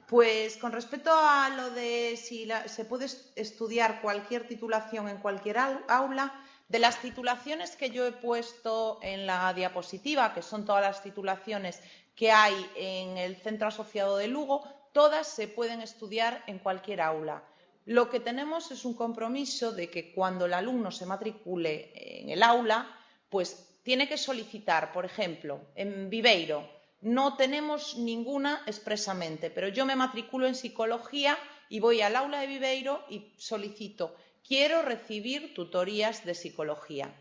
Pues con respecto a lo de si se puede estudiar cualquier titulación en cualquier aula, de las titulaciones que yo he puesto en la diapositiva, que son todas las titulaciones que hay en el Centro Asociado de Lugo, todas se pueden estudiar en cualquier aula. Lo que tenemos es un compromiso de que cuando el alumno se matricule en el aula, pues tiene que solicitar, por ejemplo, en Viveiro, no tenemos ninguna expresamente, pero yo me matriculo en psicología y voy al aula de Viveiro y solicito, quiero recibir tutorías de psicología.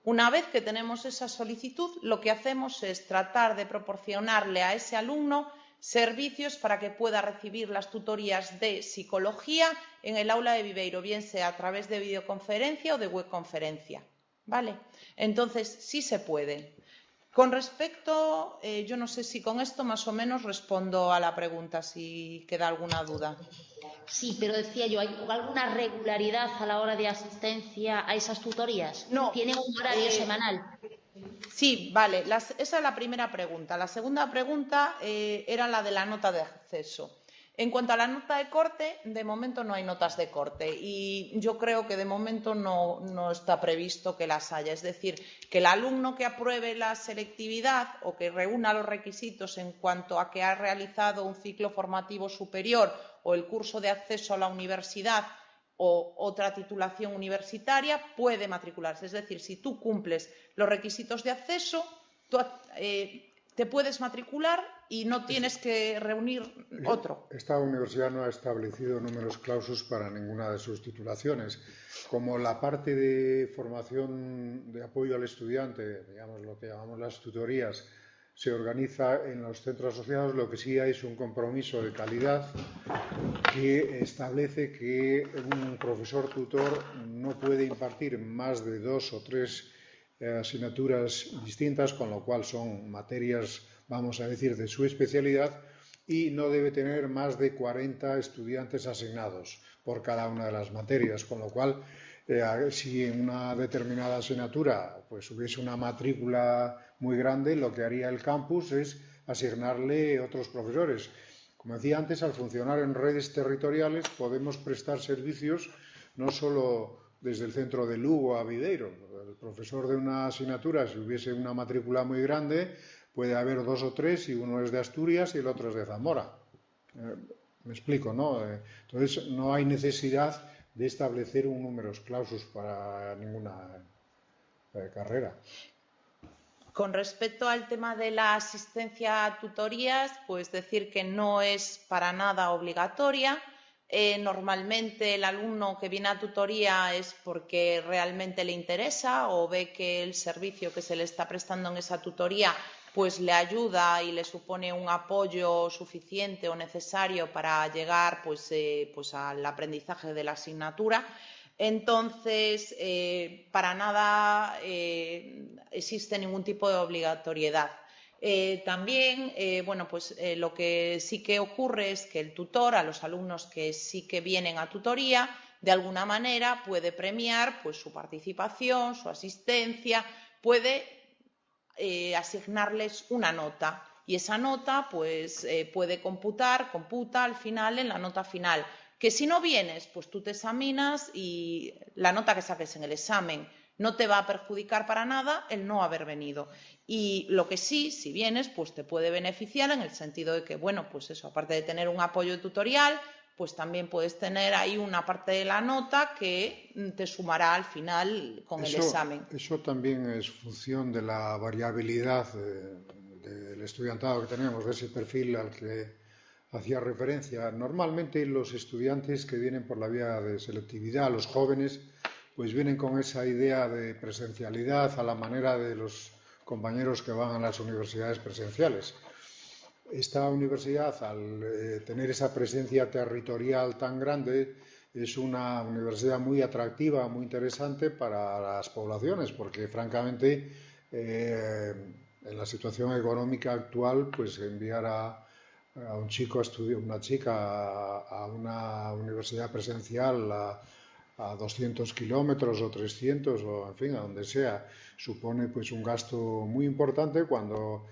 Una vez que tenemos esa solicitud, lo que hacemos es tratar de proporcionarle a ese alumno servicios para que pueda recibir las tutorías de psicología en el aula de Viveiro, bien sea a través de videoconferencia o de webconferencia. ¿Vale? Entonces, sí se puede. Con respecto, yo no sé si con esto más o menos respondo a la pregunta, si queda alguna duda. Sí, pero decía yo, ¿hay alguna regularidad a la hora de asistencia a esas tutorías? No. ¿Tienen un horario semanal? Sí, vale. Esa es la primera pregunta. La segunda pregunta era la de la nota de acceso. En cuanto a la nota de corte, de momento no hay notas de corte y yo creo que de momento no está previsto que las haya. Es decir, que el alumno que apruebe la selectividad o que reúna los requisitos en cuanto a que ha realizado un ciclo formativo superior o el curso de acceso a la universidad o otra titulación universitaria puede matricularse. Es decir, si tú cumples los requisitos de acceso, te puedes matricular y no tienes que reunir otro. Esta universidad no ha establecido números clausus para ninguna de sus titulaciones. Como la parte de formación de apoyo al estudiante, digamos lo que llamamos las tutorías, se organiza en los centros asociados, lo que sí hay es un compromiso de calidad que establece que un profesor tutor no puede impartir más de 2 o 3 asignaturas distintas, con lo cual son materias, vamos a decir, de su especialidad, y no debe tener más de 40 estudiantes asignados por cada una de las materias, con lo cual si en una determinada asignatura pues hubiese una matrícula muy grande, lo que haría el campus es asignarle otros profesores. Como decía antes, al funcionar en redes territoriales podemos prestar servicios no solo desde el centro de Lugo a Viveiro. El profesor de una asignatura, si hubiese una matrícula muy grande, puede haber 2 o 3 y uno es de Asturias y el otro es de Zamora. Me explico, ¿no? Entonces, no hay necesidad de establecer un números clausus para ninguna carrera. Con respecto al tema de la asistencia a tutorías, pues decir que no es para nada obligatoria. Normalmente el alumno que viene a tutoría es porque realmente le interesa o ve que el servicio que se le está prestando en esa tutoría pues le ayuda y le supone un apoyo suficiente o necesario para llegar pues al aprendizaje de la asignatura. Entonces, para nada existe ningún tipo de obligatoriedad. También, lo que sí que ocurre es que el tutor, a los alumnos que sí que vienen a tutoría, de alguna manera puede premiar pues, su participación, su asistencia, puede asignarles una nota y esa nota pues, computa al final en la nota final. Que si no vienes, pues tú te examinas y la nota que saques en el examen no te va a perjudicar para nada el no haber venido. Y lo que sí, si vienes, pues te puede beneficiar en el sentido de que, bueno, pues eso, aparte de tener un apoyo tutorial, pues también puedes tener ahí una parte de la nota que te sumará al final con el examen. Eso también es función de la variabilidad del estudiantado que tenemos, de ese perfil al que hacía referencia. Normalmente los estudiantes que vienen por la vía de selectividad, los jóvenes, pues vienen con esa idea de presencialidad a la manera de los compañeros que van a las universidades presenciales. Esta universidad, al tener esa presencia territorial tan grande, es una universidad muy atractiva, muy interesante para las poblaciones, porque francamente en la situación económica actual, pues enviar a un chico a estudiar, una chica a una universidad presencial a 200 kilómetros o 300 o en fin, a donde sea, supone pues un gasto muy importante cuando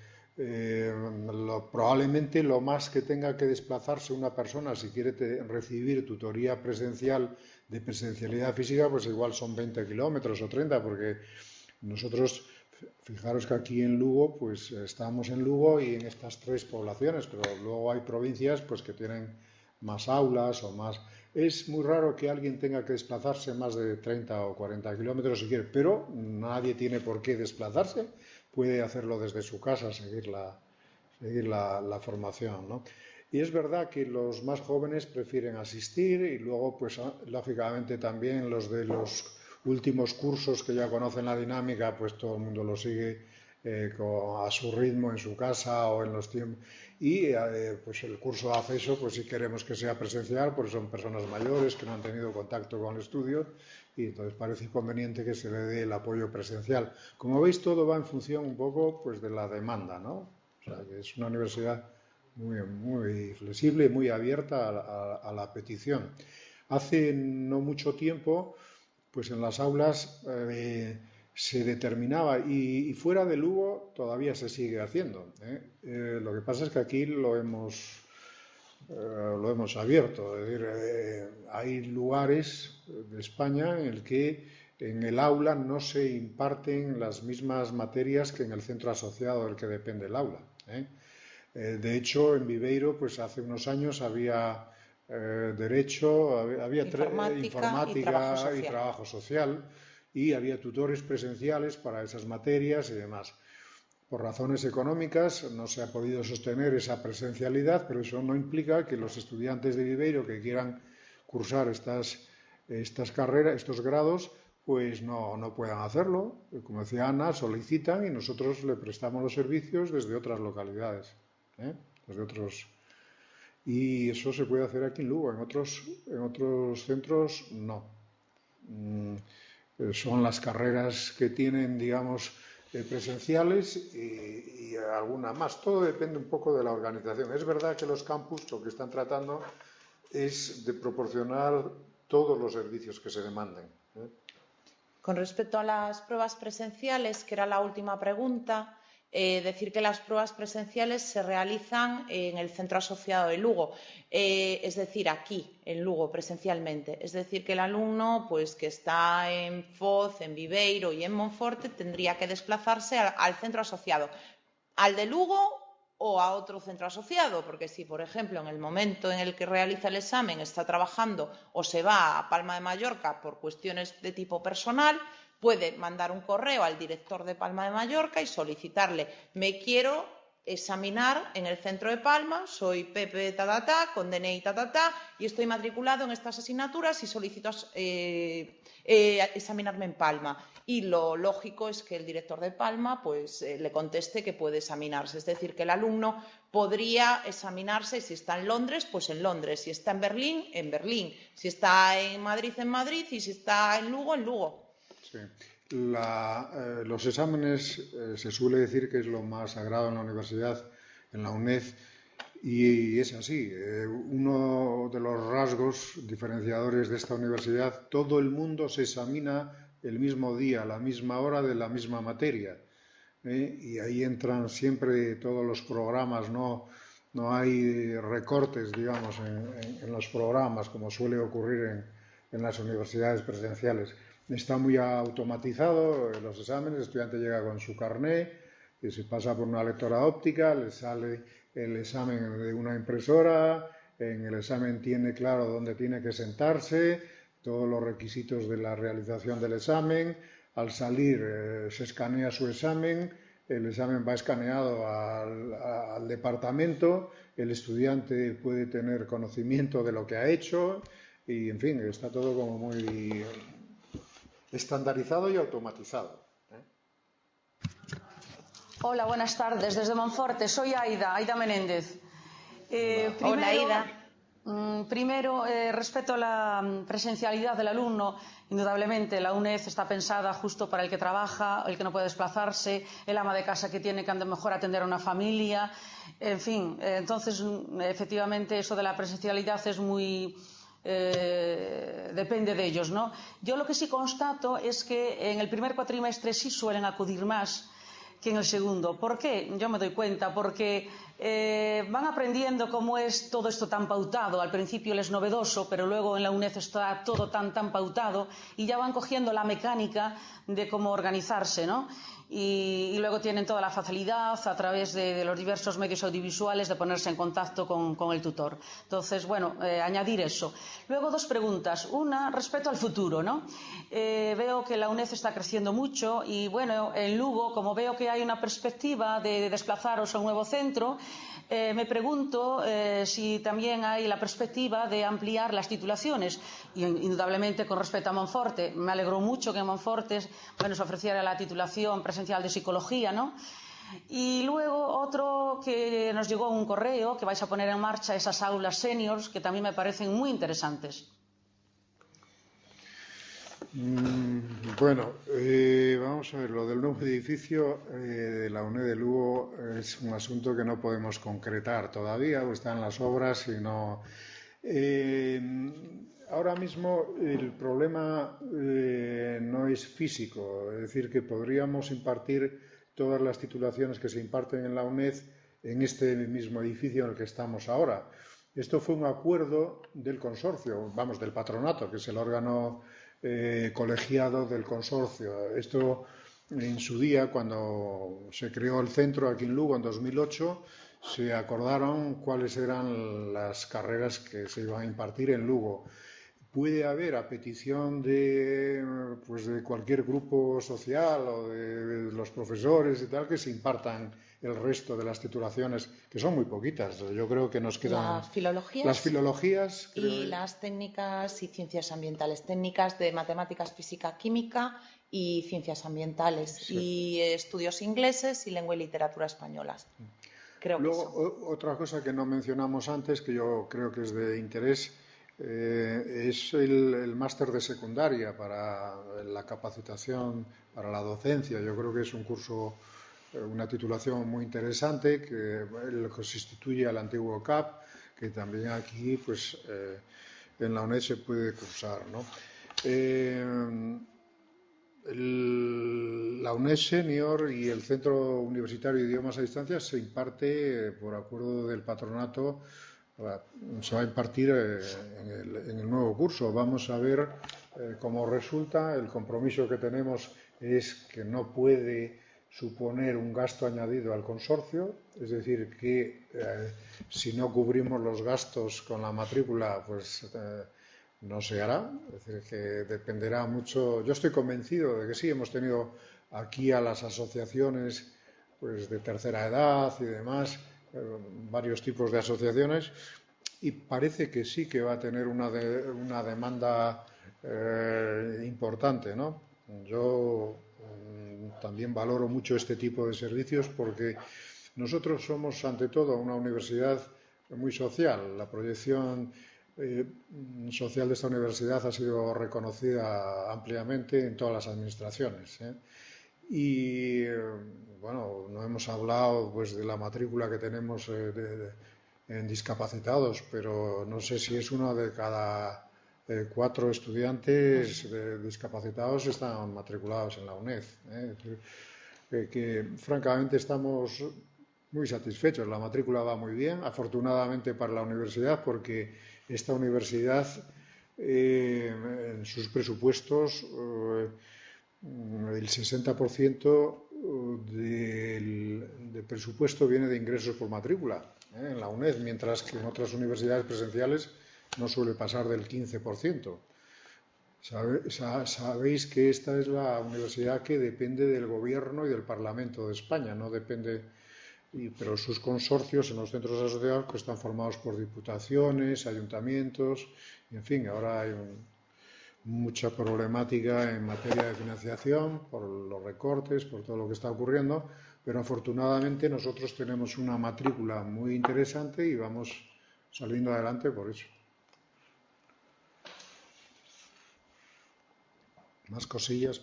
probablemente lo más que tenga que desplazarse una persona si quiere recibir tutoría presencial de presencialidad física, pues igual son 20 kilómetros o 30, porque nosotros, fijaros que aquí en Lugo, pues estamos en Lugo y en estas 3 poblaciones, pero luego hay provincias pues que tienen más aulas o más. Es muy raro que alguien tenga que desplazarse más de 30 o 40 kilómetros si quiere, pero nadie tiene por qué desplazarse. Puede hacerlo desde su casa, seguir la formación, ¿no? Y es verdad que los más jóvenes prefieren asistir y luego, pues lógicamente también los de los últimos cursos que ya conocen la dinámica, pues todo el mundo lo sigue a su ritmo en su casa o en los tiempos. Y pues el curso de acceso, pues si queremos que sea presencial, pues son personas mayores que no han tenido contacto con el estudio y entonces parece conveniente que se le dé el apoyo presencial. Como veis, todo va en función un poco pues de la demanda, ¿no? O sea, que es una universidad muy flexible y muy abierta a la petición. Hace no mucho tiempo, pues en las aulas se determinaba, y fuera de Lugo todavía se sigue haciendo. Lo que pasa es que aquí lo hemos abierto. Es decir, hay lugares de España en el que en el aula no se imparten las mismas materias que en el centro asociado del que depende el aula. De hecho, en Viveiro, pues hace unos años había derecho, había informática y trabajo social, y había tutores presenciales para esas materias y demás. Por razones económicas no se ha podido sostener esa presencialidad, pero eso no implica que los estudiantes de Viveiro que quieran cursar estas carreras, estos grados, pues no puedan hacerlo. Como decía Ana, solicitan y nosotros le prestamos los servicios desde otras localidades, desde otros. Y eso se puede hacer aquí en Lugo, en otros centros no. Son las carreras que tienen, digamos, presenciales y alguna más. Todo depende un poco de la organización. Es verdad que los campus lo que están tratando es de proporcionar todos los servicios que se demanden. Con respecto a las pruebas presenciales, que era la última pregunta, decir que las pruebas presenciales se realizan en el centro asociado de Lugo, es decir, aquí en Lugo presencialmente. Es decir, que el alumno pues, que está en Foz, en Viveiro y en Monforte tendría que desplazarse al centro asociado, al de Lugo o a otro centro asociado, porque si, por ejemplo, en el momento en el que realiza el examen está trabajando o se va a Palma de Mallorca por cuestiones de tipo personal, puede mandar un correo al director de Palma de Mallorca y solicitarle: me quiero examinar en el centro de Palma, soy Pepe tatata, con DNI tatata, y estoy matriculado en estas asignaturas y solicito examinarme en Palma. Y lo lógico es que el director de Palma pues, le conteste que puede examinarse. Es decir, que el alumno podría examinarse, si está en Londres, pues en Londres, si está en Berlín, si está en Madrid, y si está en Lugo. Sí. Los exámenes se suele decir que es lo más sagrado en la universidad, en la UNED, y es así. Uno de los rasgos diferenciadores de esta universidad: todo el mundo se examina el mismo día, a la misma hora, de la misma materia. Y ahí entran siempre todos los programas, ¿no?, no hay recortes, digamos, en los programas como suele ocurrir en las universidades presenciales. Está muy automatizado los exámenes, el estudiante llega con su carné y se pasa por una lectora óptica, le sale el examen de una impresora, en el examen tiene claro dónde tiene que sentarse, todos los requisitos de la realización del examen, al salir se escanea su examen, el examen va escaneado al departamento, el estudiante puede tener conocimiento de lo que ha hecho y, en fin, está todo como muy estandarizado y automatizado. Hola, buenas tardes. Desde Monforte, soy Aida Menéndez. Hola, Aida. Primero, respecto a la presencialidad del alumno, indudablemente la UNED está pensada justo para el que trabaja, el que no puede desplazarse, el ama de casa que tiene que a lo mejor atender a una familia, en fin. Entonces, efectivamente, eso de la presencialidad es muy... depende de ellos, ¿no? Yo lo que sí constato es que en el primer cuatrimestre sí suelen acudir más que en el segundo. ¿Por qué? Yo me doy cuenta, porque van aprendiendo cómo es todo esto tan pautado. Al principio les es novedoso, pero luego en la UNED está todo tan pautado y ya van cogiendo la mecánica de cómo organizarse, ¿no? Y luego tienen toda la facilidad a través de los diversos medios audiovisuales de ponerse en contacto con el tutor. Entonces, bueno, añadir eso. Luego, dos preguntas. Una, respecto al futuro, ¿no? Veo que la UNED está creciendo mucho y, bueno, en Lugo, como veo que hay una perspectiva de desplazaros a un nuevo centro, me pregunto si también hay la perspectiva de ampliar las titulaciones. Y, indudablemente, con respecto a Monforte, me alegró mucho que en Monforte, bueno, se ofreciera la titulación presencial de psicología, ¿no? Y luego otro que nos llegó un correo, que vais a poner en marcha esas aulas seniors, que también me parecen muy interesantes. Bueno, vamos a ver, lo del nuevo edificio de la UNED de Lugo es un asunto que no podemos concretar todavía, o están las obras y no... ahora mismo el problema no es físico, es decir, que podríamos impartir todas las titulaciones que se imparten en la UNED en este mismo edificio en el que estamos ahora. Esto fue un acuerdo del consorcio, vamos, del patronato, que es el órgano colegiado del consorcio. Esto en su día, cuando se creó el centro aquí en Lugo en 2008, se acordaron cuáles eran las carreras que se iban a impartir en Lugo. Puede haber, a petición de cualquier grupo social o de los profesores y tal, que se impartan el resto de las titulaciones, que son muy poquitas. Yo creo que nos quedan... Las filologías y las técnicas y ciencias ambientales, técnicas de matemáticas, física, química y ciencias ambientales, sí. Y estudios ingleses y lengua y literatura españolas. Creo Luego, que otra cosa que no mencionamos antes, que yo creo que es de interés, es el máster de secundaria para la capacitación para la docencia. Yo creo que es un curso, una titulación muy interesante que se sustituye al antiguo CAP, que también aquí pues en la UNED se puede cursar, ¿no? La UNED Senior y el Centro Universitario de Idiomas a Distancia se imparte por acuerdo del patronato. Se va a impartir en el nuevo curso. Vamos a ver cómo resulta. El compromiso que tenemos es que no puede suponer un gasto añadido al consorcio, es decir, que si no cubrimos los gastos con la matrícula, pues no se hará. Es decir, que dependerá mucho. Yo estoy convencido de que sí. Hemos tenido aquí a las asociaciones pues de tercera edad y demás, varios tipos de asociaciones, y parece que sí que va a tener una demanda importante, ¿no? Yo también valoro mucho este tipo de servicios porque nosotros somos ante todo una universidad muy social. La proyección social de esta universidad ha sido reconocida ampliamente en todas las administraciones, Y bueno, no hemos hablado pues de la matrícula que tenemos en discapacitados, pero no sé si es uno de cada 4 estudiantes discapacitados están matriculados en la UNED. Que francamente estamos muy satisfechos. La matrícula va muy bien, afortunadamente para la universidad, porque esta universidad en sus presupuestos el 60% del presupuesto viene de ingresos por matrícula en la UNED, mientras que en otras universidades presenciales no suele pasar del 15%. Sabéis que esta es la universidad que depende del Gobierno y del Parlamento de España, no depende, pero sus consorcios en los centros asociados pues están formados por diputaciones, ayuntamientos, y en fin, ahora hay mucha problemática en materia de financiación por los recortes, por todo lo que está ocurriendo, pero afortunadamente nosotros tenemos una matrícula muy interesante y vamos saliendo adelante por eso. Más cosillas.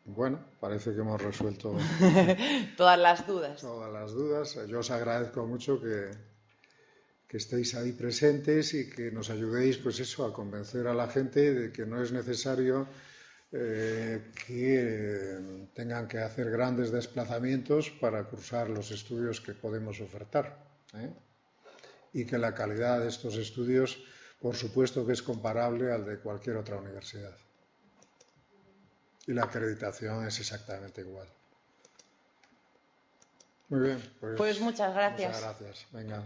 Bueno, parece que hemos resuelto todas las dudas. Todas las dudas. Yo os agradezco mucho que estéis ahí presentes y que nos ayudéis, pues eso, a convencer a la gente de que no es necesario que tengan que hacer grandes desplazamientos para cursar los estudios que podemos ofertar, y que la calidad de estos estudios, por supuesto, que es comparable al de cualquier otra universidad. Y la acreditación es exactamente igual. Muy bien. Pues muchas gracias. Muchas gracias. Venga.